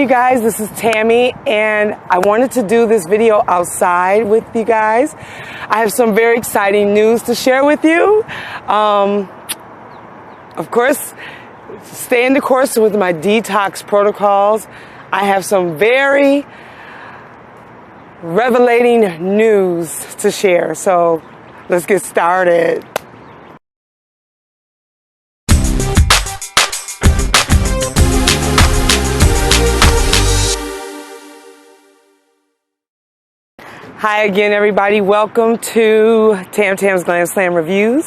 you guys, this is Tammy, and I wanted to do this video outside with you guys. I have some very exciting news to share with you. Of course, staying the course with my detox protocols. I have some very revelating news to share, so let's get started. Hi again, everybody. Welcome to Tam Tam's Glam Slam Reviews.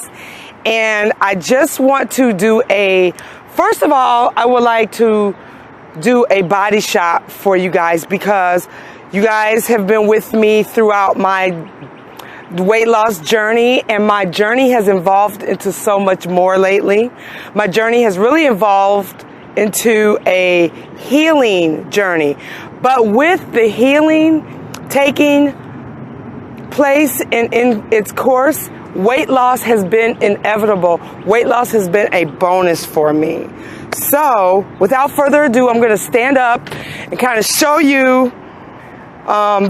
And I just want to do first of all, I would like to do a body shop for you guys because you guys have been with me throughout my weight loss journey, and my journey has evolved into so much more lately. My journey has really evolved into a healing journey. But with the healing taking place in its course, weight loss has been inevitable. Weight loss has been a bonus for me. So without further ado, I'm going to stand up and kind of show you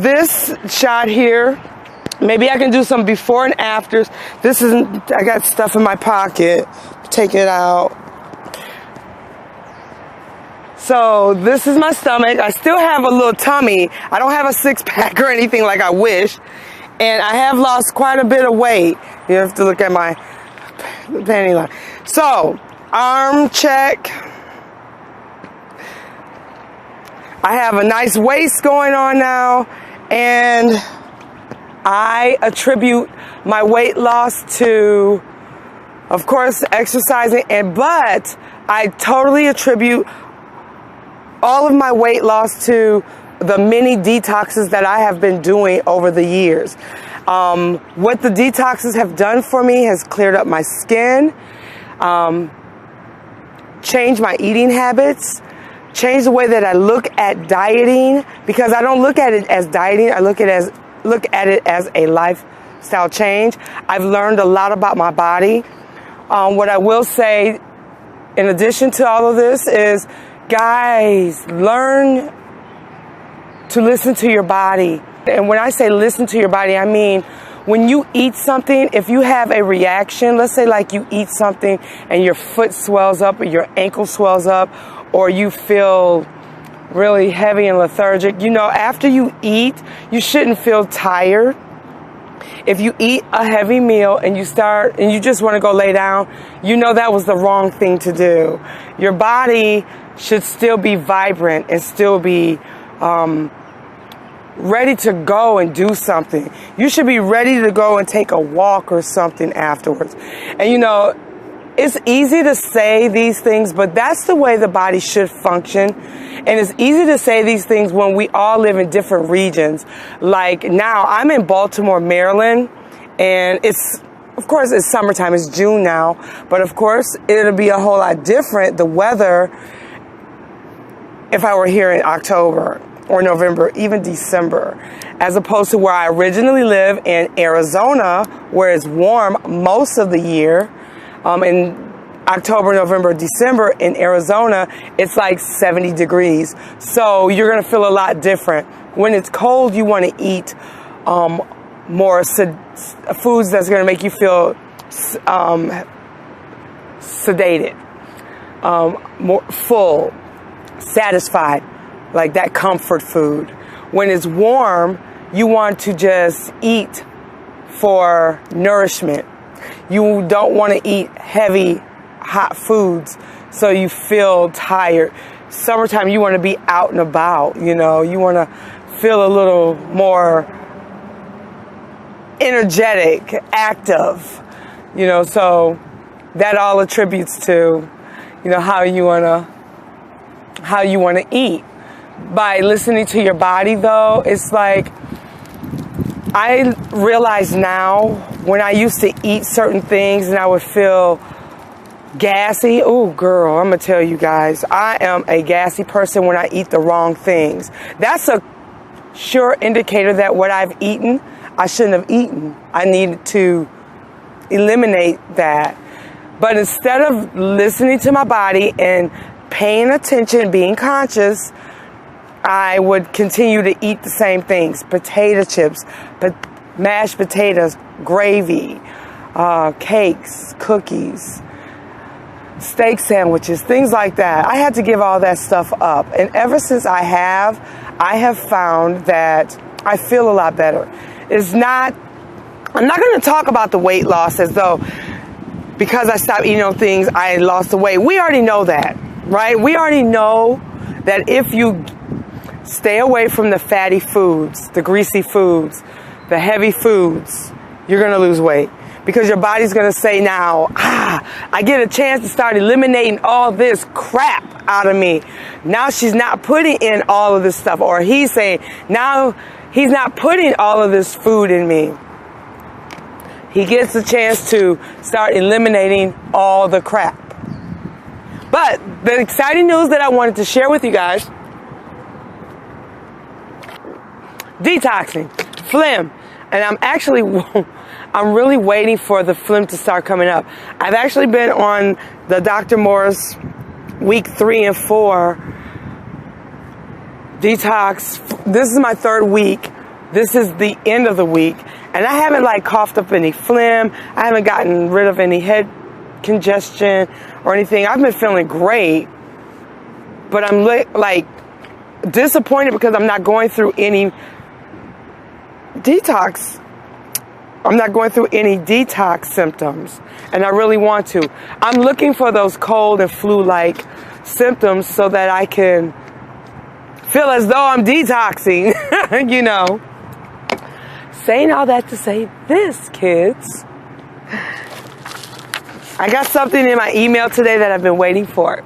this shot here. Maybe I can do some before and afters. I got stuff in my pocket. Take it out. So this is my stomach. I still have a little tummy. I don't have a six-pack or anything like I wish. And I have lost quite a bit of weight. You have to look at my panty line. So, arm check. I have a nice waist going on now. And I attribute my weight loss to, of course, exercising. But I totally attribute all of my weight loss to the many detoxes that I have been doing over the years. What the detoxes have done for me has cleared up my skin, changed my eating habits, changed the way that I look at dieting, because I don't look at it as dieting. I look at it as a lifestyle change. I've learned a lot about my body. What I will say, in addition to all of this, is guys, learn to listen to your body. And when I say listen to your body, I mean when you eat something, if you have a reaction, let's say like you eat something and your foot swells up or your ankle swells up or you feel really heavy and lethargic, after you eat, you shouldn't feel tired. If you eat a heavy meal and you just want to go lay down, that was the wrong thing to do. Your body should still be vibrant and still be ready to go and do something. You should be ready to go and take a walk or something afterwards. And it's easy to say these things, but that's the way the body should function. And it's easy to say these things when we all live in different regions. Like now, I'm in Baltimore, Maryland, and of course, it's summertime. It's June now, but of course, it'll be a whole lot different, the weather, if I were here in October or November, even December, as opposed to where I originally live in Arizona, where it's warm most of the year. In October, November, December in Arizona, it's like 70 degrees. So you're going to feel a lot different. When it's cold, you want to eat more foods that's going to make you feel sedated, more full, satisfied, like that comfort food. When it's warm, you want to just eat for nourishment. You don't want to eat heavy, hot foods so you feel tired. Summertime, you want to be out and about, you want to feel a little more energetic, active, so that all attributes to, how you want to eat. By listening to your body, though, it's like I realize now when I used to eat certain things and I would feel gassy. Oh, girl, I'm going to tell you guys, I am a gassy person when I eat the wrong things. That's a sure indicator that what I've eaten, I shouldn't have eaten. I needed to eliminate that. But instead of listening to my body and paying attention, being conscious, I would continue to eat the same things: potato chips, mashed potatoes, gravy, cakes, cookies, steak sandwiches, things like that. I had to give all that stuff up. And ever since I have found that I feel a lot better. I'm not going to talk about the weight loss as though because I stopped eating those things, I lost the weight. We already know that, right? We already know that if you stay away from the fatty foods, the greasy foods, the heavy foods, you're going to lose weight. Because your body's going to say now, I get a chance to start eliminating all this crap out of me. Now she's not putting in all of this stuff. Or he's saying, now he's not putting all of this food in me. He gets a chance to start eliminating all the crap. But the exciting news that I wanted to share with you guys, detoxing, phlegm. And I'm really waiting for the phlegm to start coming up. I've actually been on the Dr. Morris week 3 and 4 detox. This is my 3rd week. This is the end of the week. And I haven't coughed up any phlegm. I haven't gotten rid of any head congestion or anything. I've been feeling great. But I'm disappointed because I'm not going through any detox. I'm not going through any detox symptoms, and I really want to. I'm looking for those cold and flu-like symptoms so that I can feel as though I'm detoxing, Saying all that to say this, kids. I got something in my email today that I've been waiting for.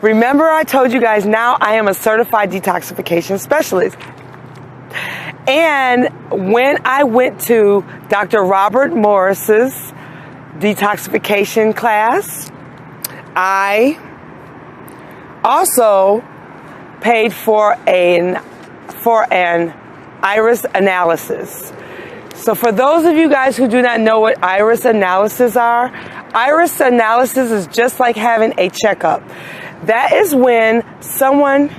Remember I told you guys now I am a certified detoxification specialist. And when I went to Dr. Robert Morris's detoxification class, I also paid for an iris analysis. So for those of you guys who do not know what iris analysis are, iris analysis is just like having a checkup. That is when someone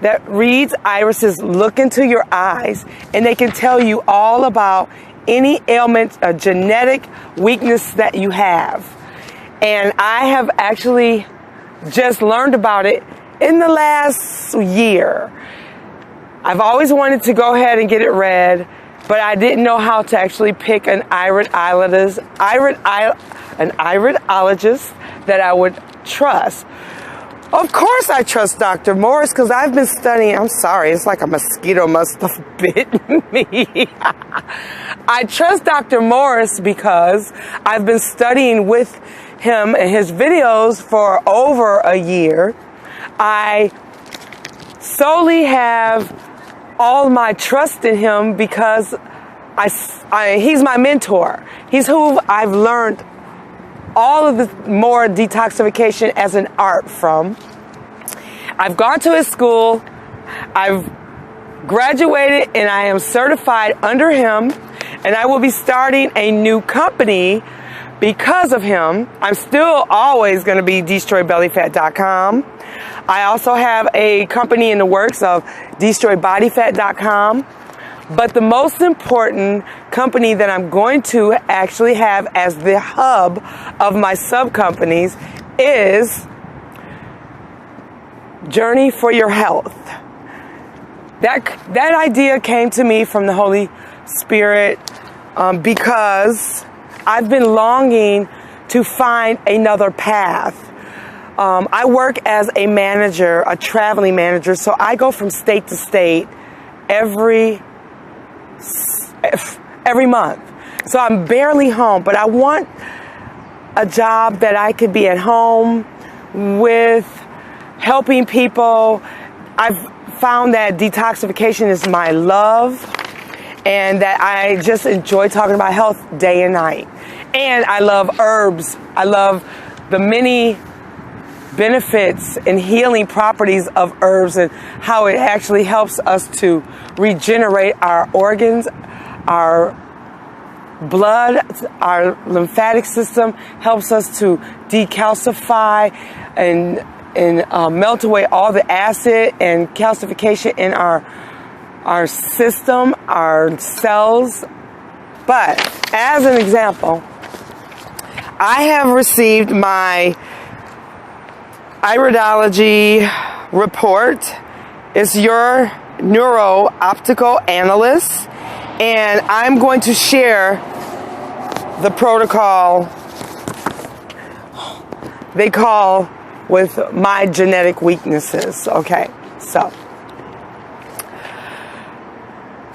that reads irises look into your eyes and they can tell you all about any ailment, a genetic weakness that you have. And I have actually just learned about it in the last year. I've always wanted to go ahead and get it read, but I didn't know how to actually pick an iridologist that I would trust. Of course I trust Dr. Morris because I've been studying. I'm sorry, it's like a mosquito must have bitten me. I trust Dr. Morris because I've been studying with him and his videos for over a year. I solely have all my trust in him because he's my mentor. He's who I've learned all of the more detoxification as an art from. I've gone to his school. I've graduated and I am certified under him, and I will be starting a new company because of him. I'm still always going to be destroybellyfat.com. I also have a company in the works of destroybodyfat.com. But the most important company that I'm going to actually have as the hub of my sub-companies is Journey for Your Health. That idea came to me from the Holy Spirit because I've been longing to find another path. I work as a manager, a traveling manager, so I go from state to state every month. So I'm barely home, but I want a job that I could be at home with, helping people. I've found that detoxification is my love and that I just enjoy talking about health day and night. And I love herbs. I love the many benefits and healing properties of herbs and how it actually helps us to regenerate our organs, our blood, our lymphatic system, helps us to decalcify and melt away all the acid and calcification in our system, our cells. But as an example, I have received my Iridology report. It's your neuro-optical analyst, and I'm going to share the protocol they call with my genetic weaknesses. Okay, so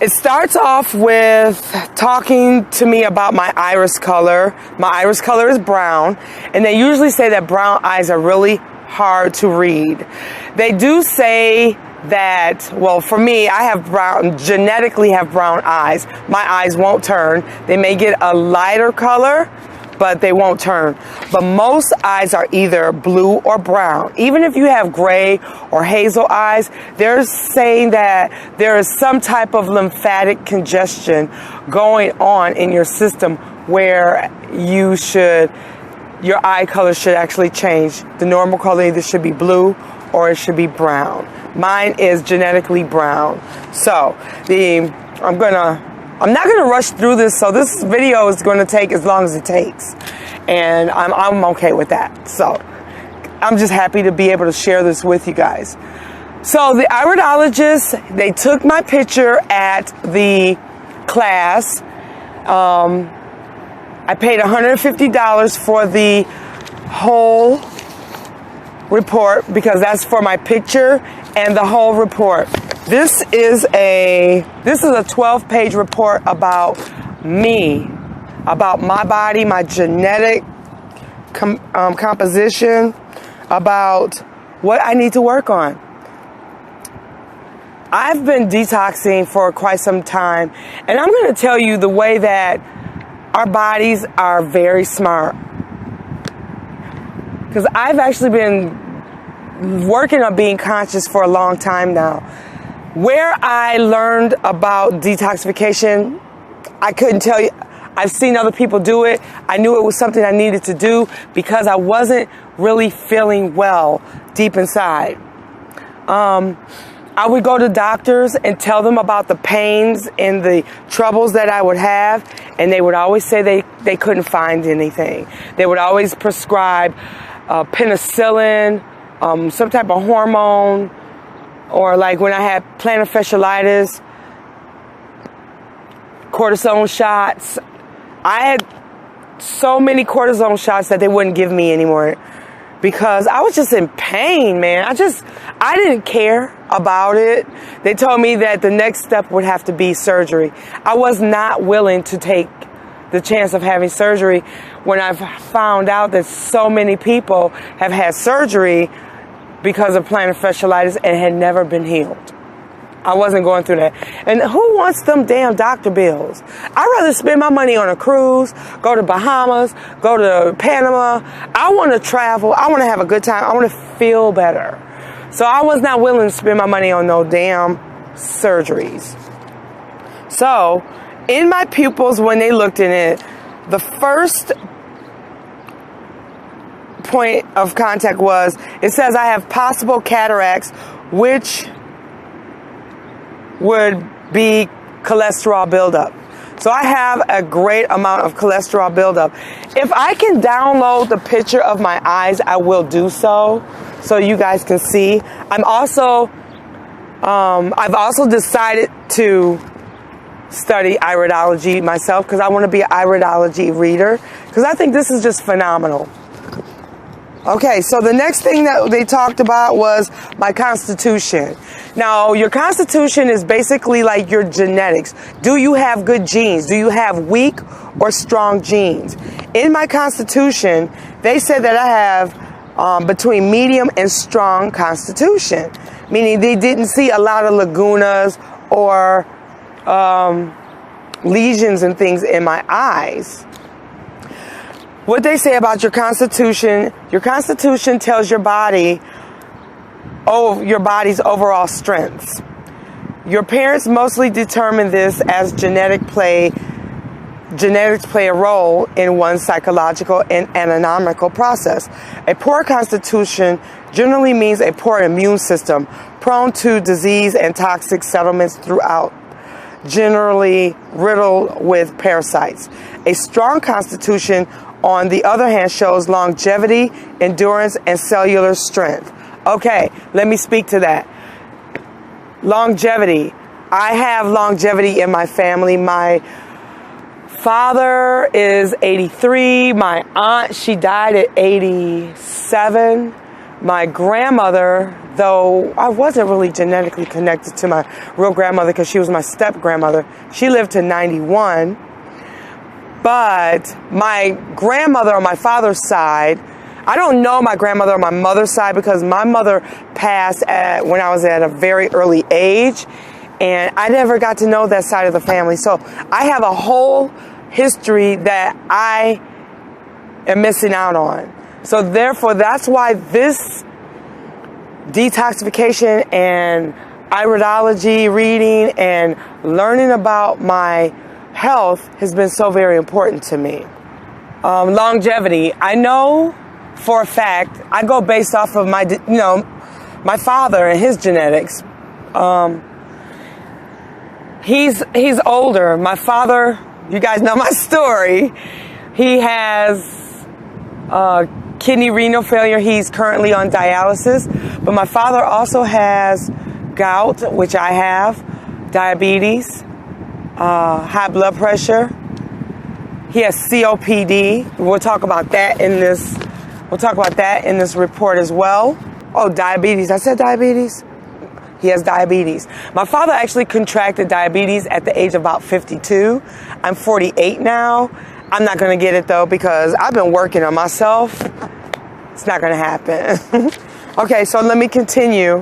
it starts off with talking to me about my iris color. My iris color is brown, and they usually say that brown eyes are really hard to read. They do say that, well, for me, I have genetically have brown eyes. My eyes won't turn. They may get a lighter color, but they won't turn. But most eyes are either blue or brown. Even if you have gray or hazel eyes, they're saying that there is some type of lymphatic congestion going on in your system where your eye color should actually change. The normal color either should be blue or it should be brown. Mine is genetically brown. So I'm not going to rush through this, so this video is going to take as long as it takes. And I'm okay with that. So I'm just happy to be able to share this with you guys. So the iridologists, they took my picture at the class. I paid $150 for the whole report because that's for my picture and the whole report. This is a 12-page report about me, about my body, my genetic composition, about what I need to work on. I've been detoxing for quite some time, and I'm going to tell you the way that our bodies are very smart. Because I've actually been working on being conscious for a long time now. Where I learned about detoxification, I couldn't tell you. I've seen other people do it. I knew it was something I needed to do because I wasn't really feeling well deep inside. I would go to doctors and tell them about the pains and the troubles that I would have, and they would always say they couldn't find anything. They would always prescribe penicillin, some type of hormone, or like when I had plantar fasciitis, cortisone shots. I had so many cortisone shots that they wouldn't give me anymore because I was just in pain, man. I didn't care about it. They told me that the next step would have to be surgery. I was not willing to take the chance of having surgery when I found out that so many people have had surgery because of plantar fasciitis and had never been healed. I wasn't going through that. And who wants them damn doctor bills? I'd rather spend my money on a cruise, go to Bahamas, go to Panama. I want to travel. I want to have a good time. I want to feel better. So I was not willing to spend my money on no damn surgeries. So in my pupils, when they looked in it, the first point of contact was, it says I have possible cataracts, which would be cholesterol buildup. So I have a great amount of cholesterol buildup. If I can download the picture of my eyes, I will do so you guys can see. I've also decided to study iridology myself because I want to be an iridology reader because I think this is just phenomenal. Okay, so the next thing that they talked about was my constitution. Now, your constitution is basically like your genetics. Do you have good genes? Do you have weak or strong genes? In my constitution, they said that I have between medium and strong constitution, meaning they didn't see a lot of lagunas or lesions and things in my eyes. What they say about your constitution tells your body, your body's overall strengths. Your parents mostly determine this as genetic play genetics play a role in one's psychological and anatomical process. A poor constitution generally means a poor immune system, prone to disease and toxic settlements throughout, generally riddled with parasites. A strong constitution, on the other hand, shows longevity, endurance, and cellular strength. Okay, let me speak to that. Longevity. I have longevity in my family. My father is 83. My aunt, she died at 87. My grandmother, though I wasn't really genetically connected to my real grandmother because she was my step-grandmother, she lived to 91. But my grandmother on my father's side, I don't know my grandmother on my mother's side because my mother passed when I was at a very early age, and I never got to know that side of the family. So I have a whole history that I am missing out on. So therefore, that's why this detoxification and iridology reading and learning about my health has been so very important to me. Longevity. I know for a fact, I go based off of my father and his genetics. He's older. My father, you guys know my story. He has kidney renal failure. He's currently on dialysis. But my father also has gout, which I have, diabetes, high blood pressure. He has COPD. We'll talk about that in this. We'll talk about that in this report as well. Oh, diabetes. I said diabetes. He has diabetes. My father actually contracted diabetes at the age of about 52. I'm 48 now. I'm not going to get it though because I've been working on myself. It's not going to happen. Okay, so let me continue.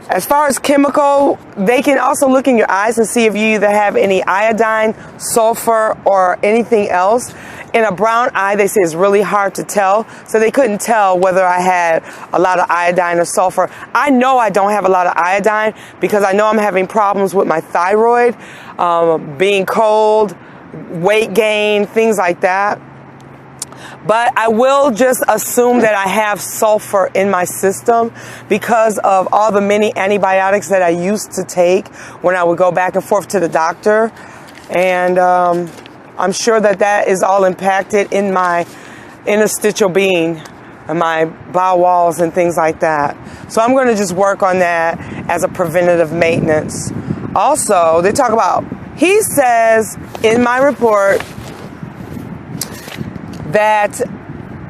As far as chemical, they can also look in your eyes and see if you either have any iodine, sulfur, or anything else. In a brown eye, they say it's really hard to tell. So they couldn't tell whether I had a lot of iodine or sulfur. I know I don't have a lot of iodine because I know I'm having problems with my thyroid, being cold, weight gain, things like that. But I will just assume that I have sulfur in my system because of all the many antibiotics that I used to take when I would go back and forth to the doctor. And I'm sure that that is all impacted in my interstitial being and my bowel walls and things like that. So I'm going to just work on that as a preventative maintenance. Also, they talk about, he says in my report that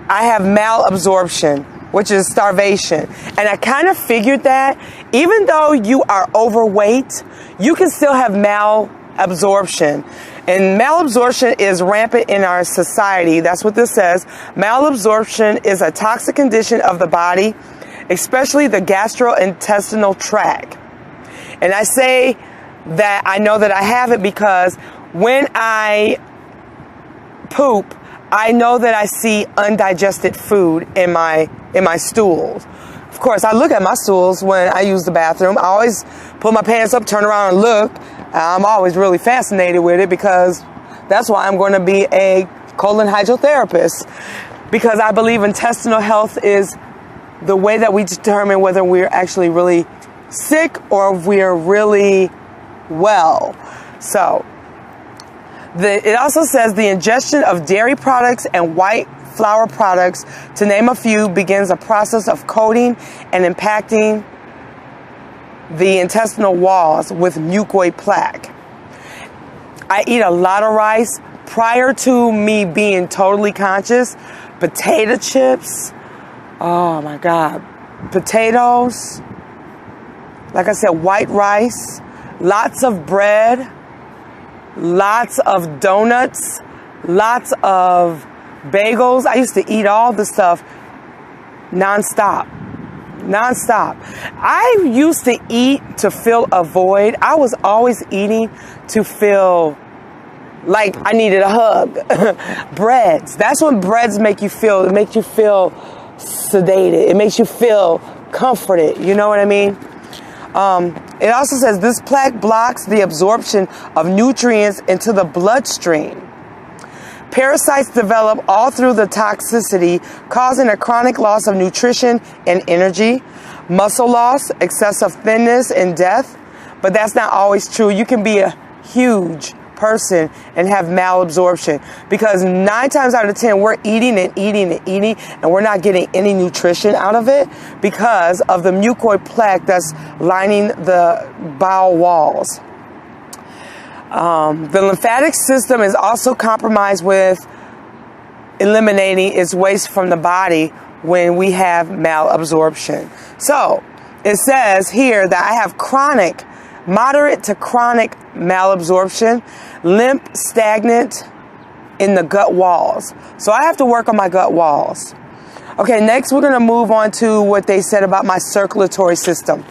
I have malabsorption, which is starvation. And I kind of figured that even though you are overweight, you can still have malabsorption. And malabsorption is rampant in our society. That's what this says. Malabsorption is a toxic condition of the body, especially the gastrointestinal tract. And I say that I know that I have it because when I poop, I know that I see undigested food in my stools. Of course, I look at my stools when I use the bathroom. I always pull my pants up, turn around and look. I'm always really fascinated with it because that's why I'm going to be a colon hydrotherapist, because I believe intestinal health is the way that we determine whether we're actually really sick or if we're really well. So it also says the ingestion of dairy products and white flour products, to name a few, begins a process of coating and impacting the intestinal walls with mucoid plaque. I eat a lot of rice. Prior to me being totally conscious, potato chips, oh my God, potatoes, like I said, white rice, lots of bread, lots of donuts, lots of bagels. I used to eat all the stuff nonstop. I used to eat to fill a void. I was always eating to feel like I needed a hug. Breads. That's when breads make you feel. It makes you feel sedated. It makes you feel comforted. You know what I mean? It also says this plaque blocks the absorption of nutrients into the bloodstream. Parasites develop all through the toxicity, causing a chronic loss of nutrition and energy, muscle loss, excessive thinness, and death. But that's not always true. You can be a huge person and have malabsorption, because 9 times out of 10 we're eating and eating and eating and we're not getting any nutrition out of it because of the mucoid plaque that's lining the bowel walls. The lymphatic system is also compromised with eliminating its waste from the body when we have malabsorption. So it says here that I have moderate to chronic malabsorption, limp, stagnant in the gut walls. So I have to work on my gut walls. Okay, next we're going to move on to what they said about my circulatory system.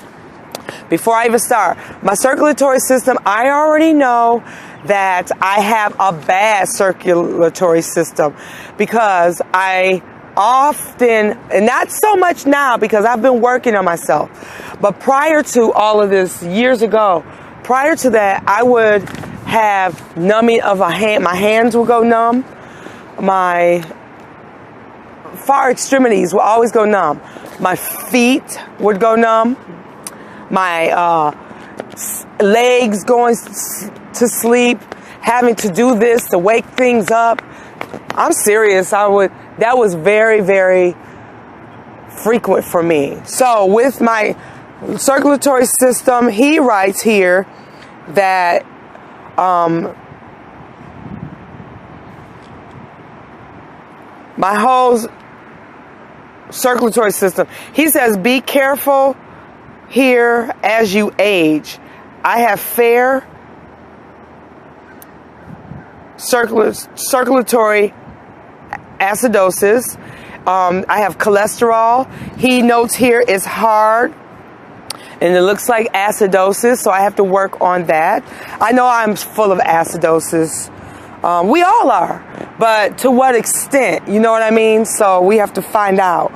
Before I even start, my circulatory system, I already know that I have a bad circulatory system because I often, and not so much now because I've been working on myself, but prior to all of this, years ago, prior to that, I would have numbing of a hand. My hands would go numb. My far extremities will always go numb. My feet would go numb. My legs going to sleep, having to do this to wake things up. I'm serious. That was very, very frequent for me. So with my circulatory system, he writes here that my whole circulatory system, he says, be careful here as you age. I have fair circulatory acidosis. I have cholesterol. He notes here it's hard and it looks like acidosis, so I have to work on that. I know I'm full of acidosis. We all are, but to what extent? You know what I mean? So we have to find out.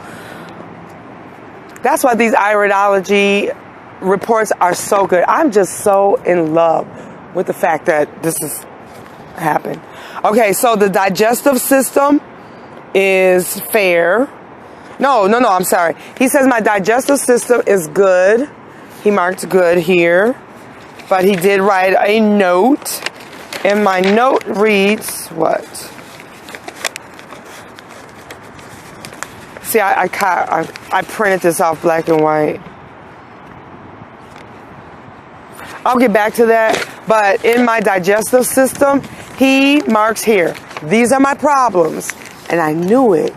That's why these iridology reports are so good. I'm just so in love with the fact that this has happened. Okay, so the digestive system is fair. No, I'm sorry. He says my digestive system is good. He marked good here. But he did write a note. And my note reads what? See, I printed this off black and white. I'll get back to that. But in my digestive system, he marks here, these are my problems. And I knew it.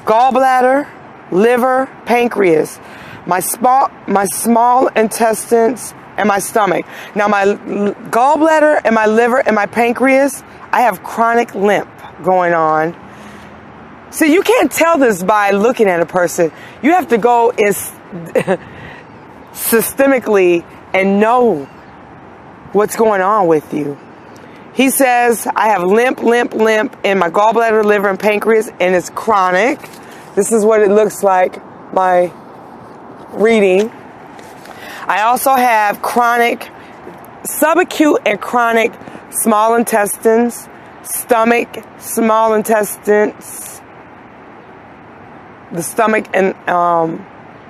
Gallbladder, liver, pancreas, my small intestines, and my stomach. Now my gallbladder and my liver and my pancreas, I have chronic limp going on. So you can't tell this by looking at a person. You have to go systemically and know what's going on with you. He says, I have limp in my gallbladder, liver, and pancreas, and it's chronic. This is what it looks like, my reading. I also have chronic, subacute and chronic small intestines, stomach, small intestines, the stomach, and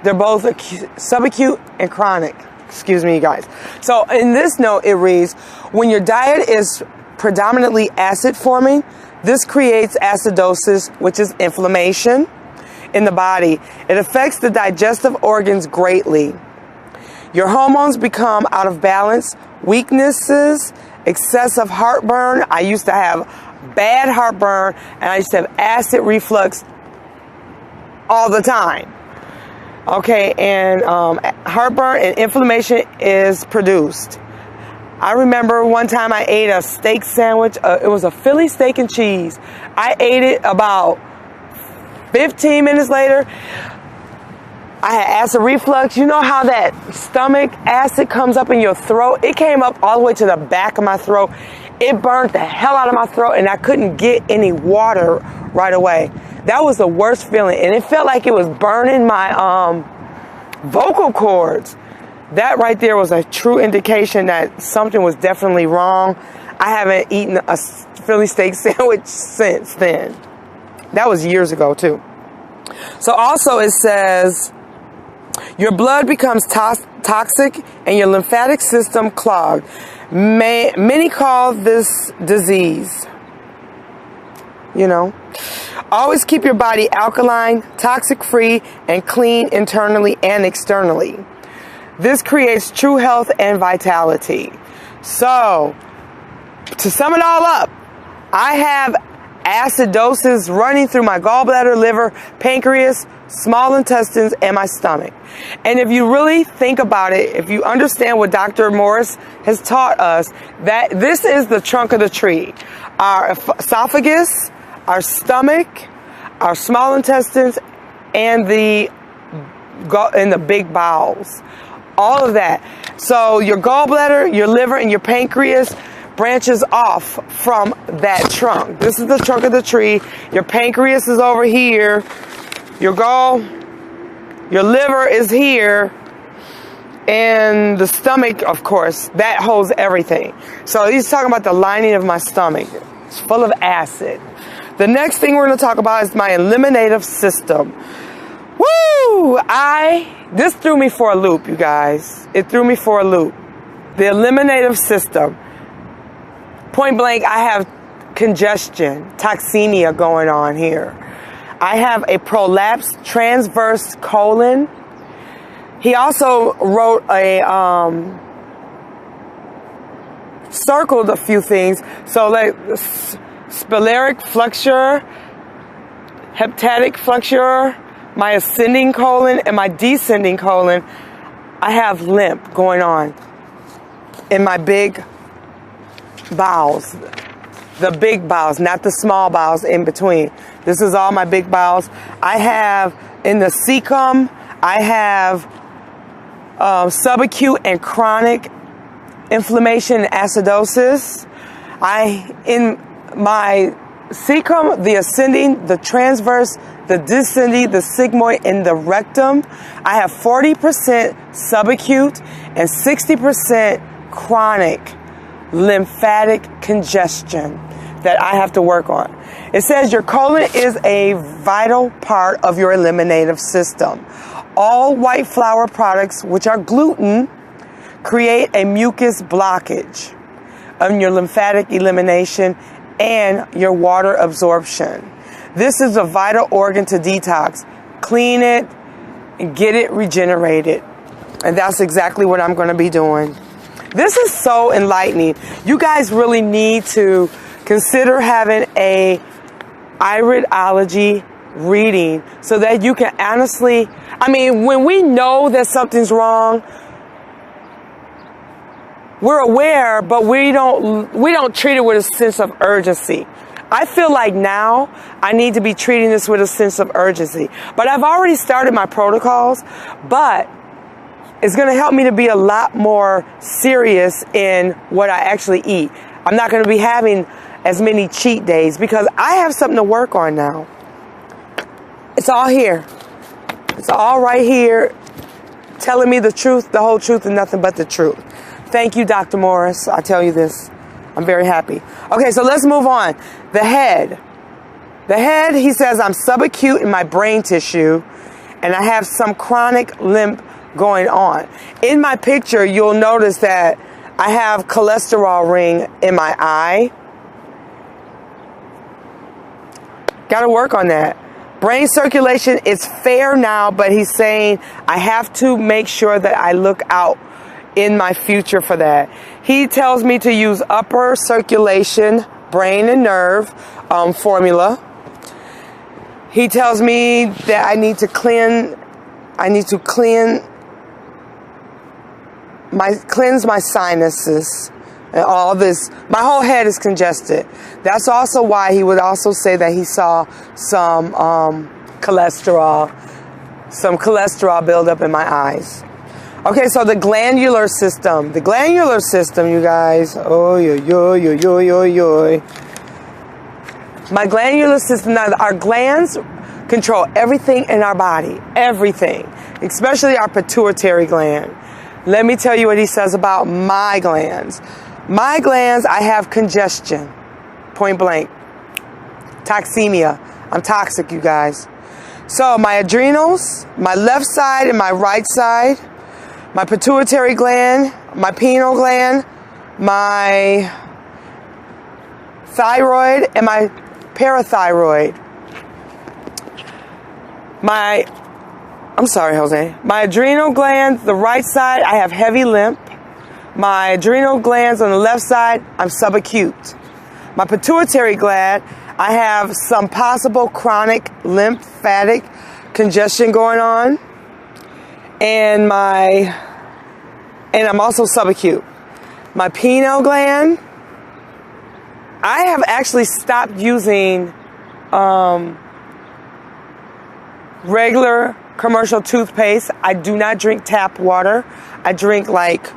they're both subacute and chronic. Excuse me, you guys. So in this note, it reads, when your diet is predominantly acid forming, this creates acidosis, which is inflammation in the body. It affects the digestive organs greatly. Your hormones become out of balance, weaknesses, excessive heartburn. I used to have bad heartburn, and I used to have acid reflux all the time. Okay, and heartburn and inflammation is produced. I remember one time I ate a steak sandwich. It was a Philly steak and cheese. I ate it about 15 minutes later. I had acid reflux. You know how that stomach acid comes up in your throat? It came up all the way to the back of my throat. It burned the hell out of my throat, and I couldn't get any water right away. That was the worst feeling, and it felt like it was burning my vocal cords. That right there was a true indication that something was definitely wrong. I haven't eaten a Philly steak sandwich since then. That was years ago too. So also it says, your blood becomes toxic and your lymphatic system clogged. Many call this disease. You know, always keep your body alkaline, toxic free, and clean internally and externally. This creates true health and vitality. So, to sum it all up, I have acidosis running through my gallbladder, liver, pancreas, small intestines, and my stomach. And if you really think about it, if you understand what Dr. Morris has taught us, that this is the trunk of the tree. Our esophagus, our stomach, our small intestines, and the big bowels. All of that. So your gallbladder, your liver, and your pancreas branches off from that trunk. This is the trunk of the tree. Your pancreas is over here. Your liver is here. And the stomach, of course, that holds everything. So he's talking about the lining of my stomach. It's full of acid. The next thing we're going to talk about is my eliminative system. Woo! This threw me for a loop, you guys. It threw me for a loop. The eliminative system. Point blank, I have congestion, toxemia going on here. I have a prolapsed transverse colon. He also wrote circled a few things. So like splenic flexure, hepatic flexure, my ascending colon and my descending colon, I have lymph going on in my big bowels. The big bowels, not the small bowels in between. This is all my big bowels. I have in the cecum, I have subacute and chronic inflammation and acidosis. In my cecum, the ascending, the transverse, the descending, the sigmoid, and the rectum, I have 40% subacute and 60% chronic lymphatic congestion that I have to work on. It says your colon is a vital part of your eliminative system. All white flour products, which are gluten, create a mucus blockage of your lymphatic elimination and your water absorption. This is a vital organ to detox. Clean it and get it regenerated. And that's exactly what I'm going to be doing. This is so enlightening. You guys really need to consider having a Iridology reading so that you can honestly, when we know that something's wrong, we're aware, but we don't treat it with a sense of urgency. I feel like now I need to be treating this with a sense of urgency. But I've already started my protocols, but it's going to help me to be a lot more serious in what I actually eat. I'm not going to be having as many cheat days because I have something to work on now. It's all here. It's all right here, telling me the truth, the whole truth, and nothing but the truth. Thank you, Dr. Morris. I tell you this. I'm very happy. Okay, so let's move on. The head. The head, he says, I'm subacute in my brain tissue, and I have some chronic lymph going on. In my picture, you'll notice that I have cholesterol ring in my eye. Got to work on that. Brain circulation is fair now, but he's saying I have to make sure that I look out in my future for that. He tells me to use upper circulation, brain and nerve formula. He tells me that I need to cleanse my sinuses and all this. My whole head is congested. That's also why he would also say that he saw some cholesterol buildup in my eyes. Okay, so the glandular system. The glandular system, you guys. Oh, yo. My glandular system, now our glands control everything in our body. Everything. Especially our pituitary gland. let me tell you what he says about my glands. My glands, I have congestion, point blank. Toxemia. I'm toxic, you guys. So my adrenals, my left side and my right side, my pituitary gland, my pineal gland, my thyroid, and my parathyroid. My adrenal glands, the right side, I have heavy lymph. My adrenal glands on the left side, I'm subacute. My pituitary gland, I have some possible chronic lymphatic congestion going on. And I'm also subacute. My pineal gland, I have actually stopped using regular commercial toothpaste. I do not drink tap water. I drink like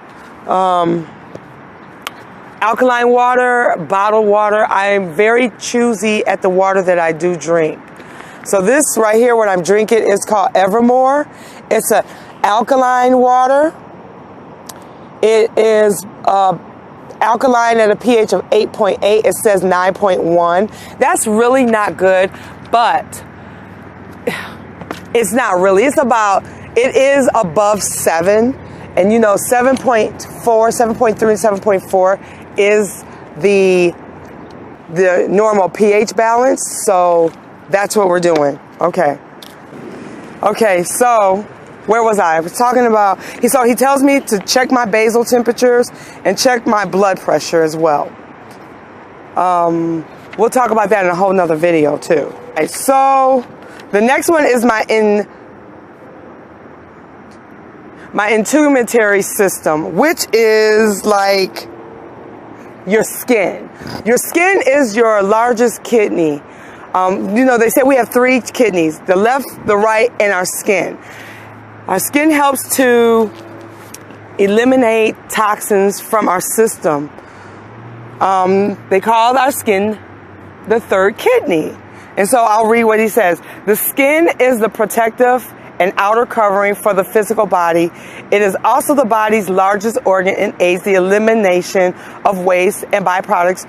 alkaline water, bottled water. I am very choosy at the water that I do drink. So this right here, what I'm drinking, is called Evermore. It's an alkaline water. It is alkaline at a pH of 8.8. It says 9.1. That's really not good, but it's not really. It is above 7. And you know, 7.4, 7.3, and 7.4 is the normal pH balance. So that's what we're doing. Okay, so where was I? I was talking about, so he tells me to check my basal temperatures and check my blood pressure as well. We'll talk about that in a whole nother video too. Okay, so the next one is my integumentary system, which is like your skin. Your skin is your largest kidney. You know, they say we have 3 kidneys, the left, the right, and our skin. Our skin helps to eliminate toxins from our system. They call our skin the 3rd kidney. And so I'll read what he says. The skin is the protective and outer covering for the physical body. It is also the body's largest organ and aids the elimination of waste and byproducts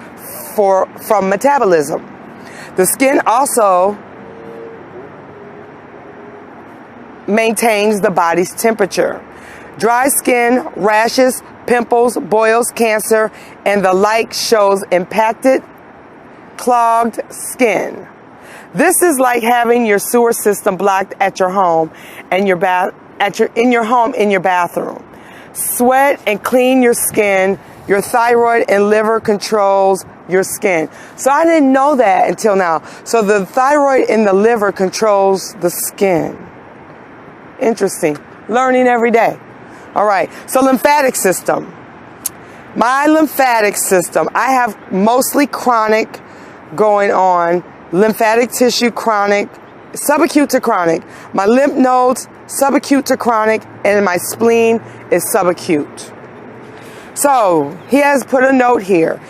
from metabolism. The skin also maintains the body's temperature. Dry skin, rashes, pimples, boils, cancer, and the like shows impacted, clogged skin. This is like having your sewer system blocked at your home and in your bathroom. Sweat and clean your skin. Your thyroid and liver controls your skin. So I didn't know that until now. So the thyroid and the liver controls the skin. Interesting. Learning every day. All right. So lymphatic system. My lymphatic system, I have mostly chronic going on. Lymphatic tissue chronic, subacute to chronic. My lymph nodes, subacute to chronic, and my spleen is subacute. So he has put a note here.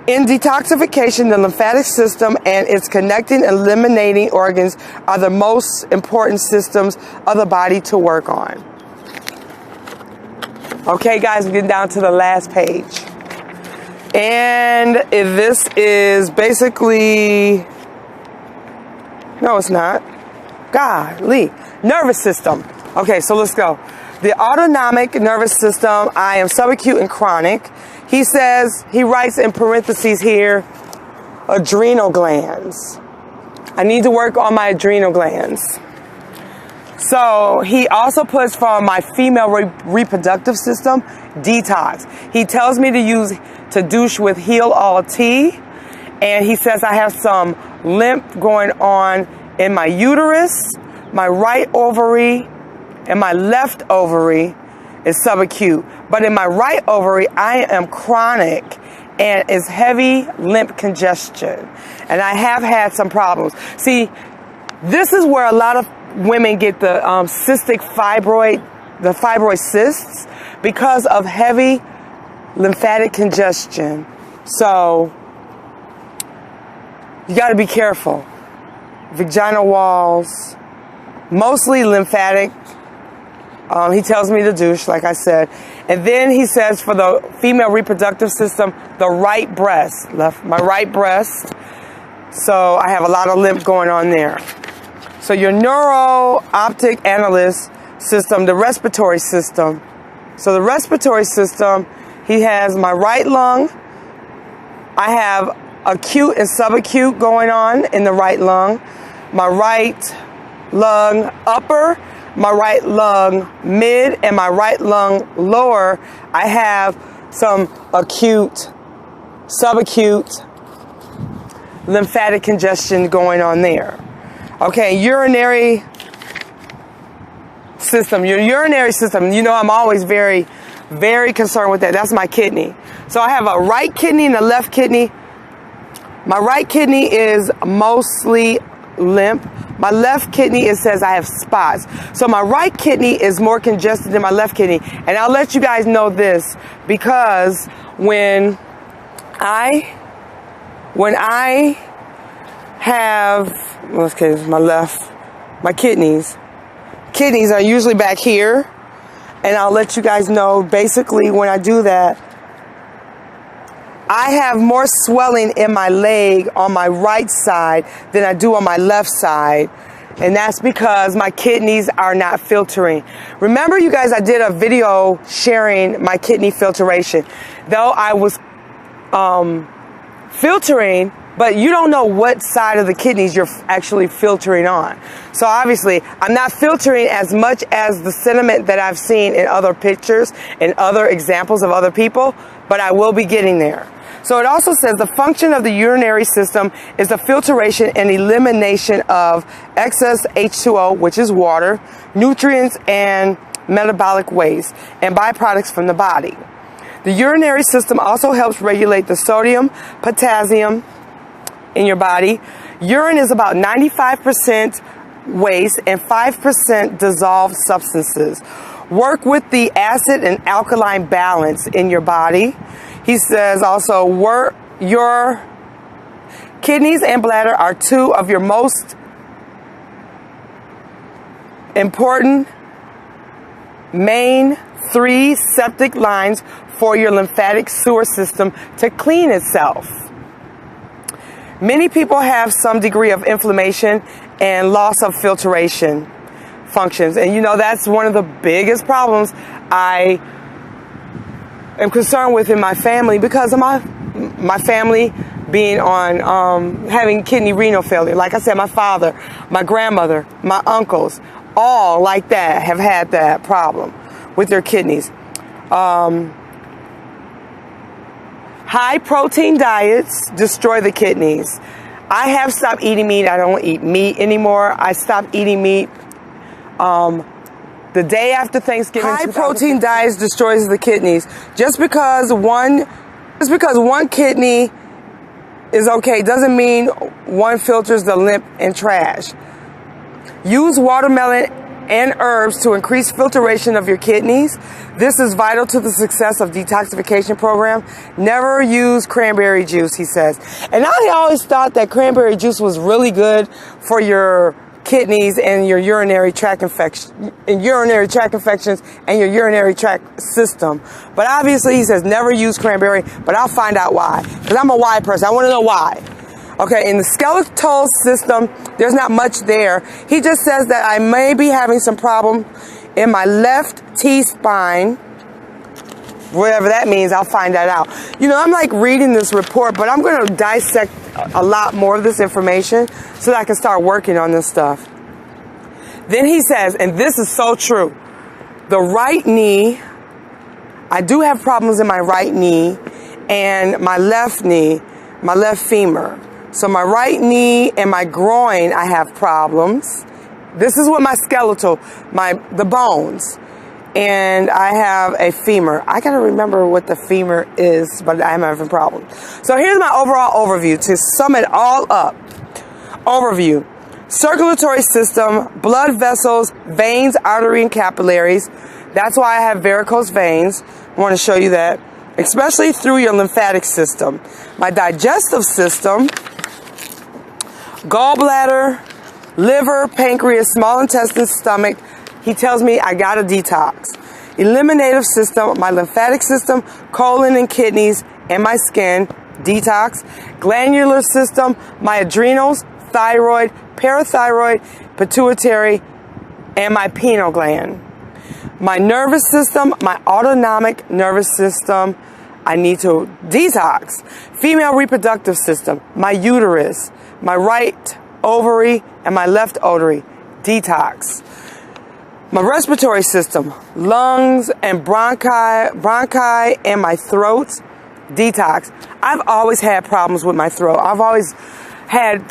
In detoxification, the lymphatic system and its connecting and eliminating organs are the most important systems of the body to work on. Okay, guys, we're getting down to the last page. And this is basically... No, it's not. Golly. Nervous system. Okay, so let's go. The autonomic nervous system, I am subacute and chronic. He says, he writes in parentheses here, adrenal glands. I need to work on my adrenal glands. So he also puts for my female reproductive system, detox. He tells me to douche with Heal All Tea. And he says I have some lymph going on in my uterus, my right ovary, and my left ovary is subacute. But in my right ovary, I am chronic and is heavy lymph congestion. And I have had some problems. See, this is where a lot of women get the cystic fibroid, the fibroid cysts, because of heavy lymphatic congestion. So you got to be careful. Vaginal walls, mostly lymphatic He tells me to douche, like I said. And then he says for the female reproductive system, the right breast, my right breast. So I have a lot of lymph going on there. So your neuro-optic analyst system, the respiratory system. So the respiratory system, he has my right lung. I have acute and subacute going on in the right lung. My right lung upper, my right lung mid, and my right lung lower. I have some acute, subacute, lymphatic congestion going on there. Okay, urinary system. Your urinary system, you know I'm always very, very concerned with that. That's my kidney. So I have a right kidney and a left kidney. My right kidney is mostly limp. My left kidney, it says I have spots. So my right kidney is more congested than my left kidney. And I'll let you guys know this because when I have, okay, my kidneys are usually back here. And I'll let you guys know basically when I do that, I have more swelling in my leg on my right side than I do on my left side. And that's because my kidneys are not filtering. Remember, you guys, I did a video sharing my kidney filtration. Though I was filtering, but you don't know what side of the kidneys you're actually filtering on. So obviously, I'm not filtering as much as the sediment that I've seen in other pictures and other examples of other people, but I will be getting there. So it also says the function of the urinary system is the filtration and elimination of excess H2O, which is water, nutrients, and metabolic waste, and byproducts from the body. The urinary system also helps regulate the sodium, potassium in your body. Urine is about 95% waste and 5% dissolved substances. Work with the acid and alkaline balance in your body. He says also, your kidneys and bladder are two of your most important main 3 septic lines for your lymphatic sewer system to clean itself. Many people have some degree of inflammation and loss of filtration functions. And you know, that's one of the biggest problems I am concerned with in my family because of my family being on having kidney renal failure. Like I said, my father, my grandmother, my uncles, all like that have had that problem with their kidneys. High protein diets destroy the kidneys. I have stopped eating meat. I don't eat meat anymore. I stopped eating meat the day after Thanksgiving. High protein diets destroys the kidneys. Just because one kidney is okay doesn't mean one filters the lymph and trash. Use watermelon and herbs to increase filtration of your kidneys. This is vital to the success of detoxification program. Never use cranberry juice, he says. And I always thought that cranberry juice was really good for your kidneys and your urinary tract infections and your urinary tract system. But obviously he says never use cranberry, but I'll find out why. Because I'm a why person. I want to know why. Okay, in the skeletal system, there's not much there. He just says that I may be having some problem in my left T-spine. Whatever that means, I'll find that out. You know, I'm like reading this report, but I'm going to dissect a lot more of this information so that I can start working on this stuff. Then he says, and this is so true, the right knee, I do have problems in my right knee and my left knee, my left femur. So my right knee and my groin, I have problems. This is what my skeletal, the bones. And I have a femur. I got to remember what the femur is, but I'm having problems. So here's my overall overview to sum it all up. Overview. Circulatory system, blood vessels, veins, artery, and capillaries. That's why I have varicose veins. I want to show you that. Especially through your lymphatic system. My digestive system, gallbladder, liver, pancreas, small intestine, stomach, he tells me I got to detox. Eliminative system, my lymphatic system, colon and kidneys, and my skin, detox. Glandular system, my adrenals, thyroid, parathyroid, pituitary, and my pineal gland. My nervous system, my autonomic nervous system, I need to detox. Female reproductive system, my uterus, my right ovary, and my left ovary, detox. My respiratory system, lungs and bronchi and my throat, detox. I've always had problems with my throat. I've always had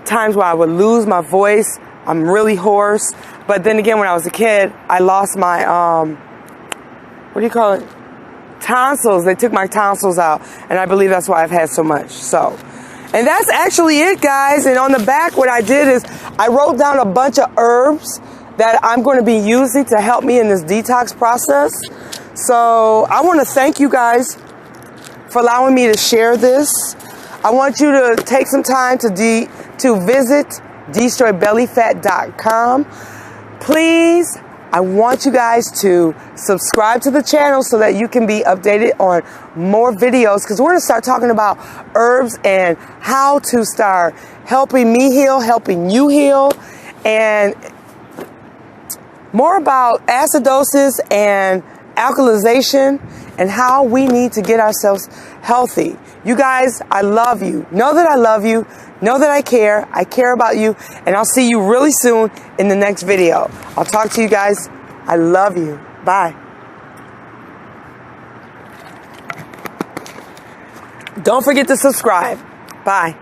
times where I would lose my voice. I'm really hoarse. But then again, when I was a kid, I lost my, what do you call it? Tonsils. They took my tonsils out. And I believe that's why I've had so much. So, and that's actually it, guys. And on the back, what I did is I wrote down a bunch of herbs that I'm going to be using to help me in this detox process. So I want to thank you guys for allowing me to share this. I want you to take some time to visit destroybellyfat.com. Please, I want you guys to subscribe to the channel so that you can be updated on more videos, because we're going to start talking about herbs and how to start helping me heal, helping you heal, and more about acidosis and alkalization and how we need to get ourselves healthy. You guys, I love you. Know that I love you. Know that I care. I care about you. And I'll see you really soon in the next video. I'll talk to you guys. I love you. Bye. Don't forget to subscribe. Bye.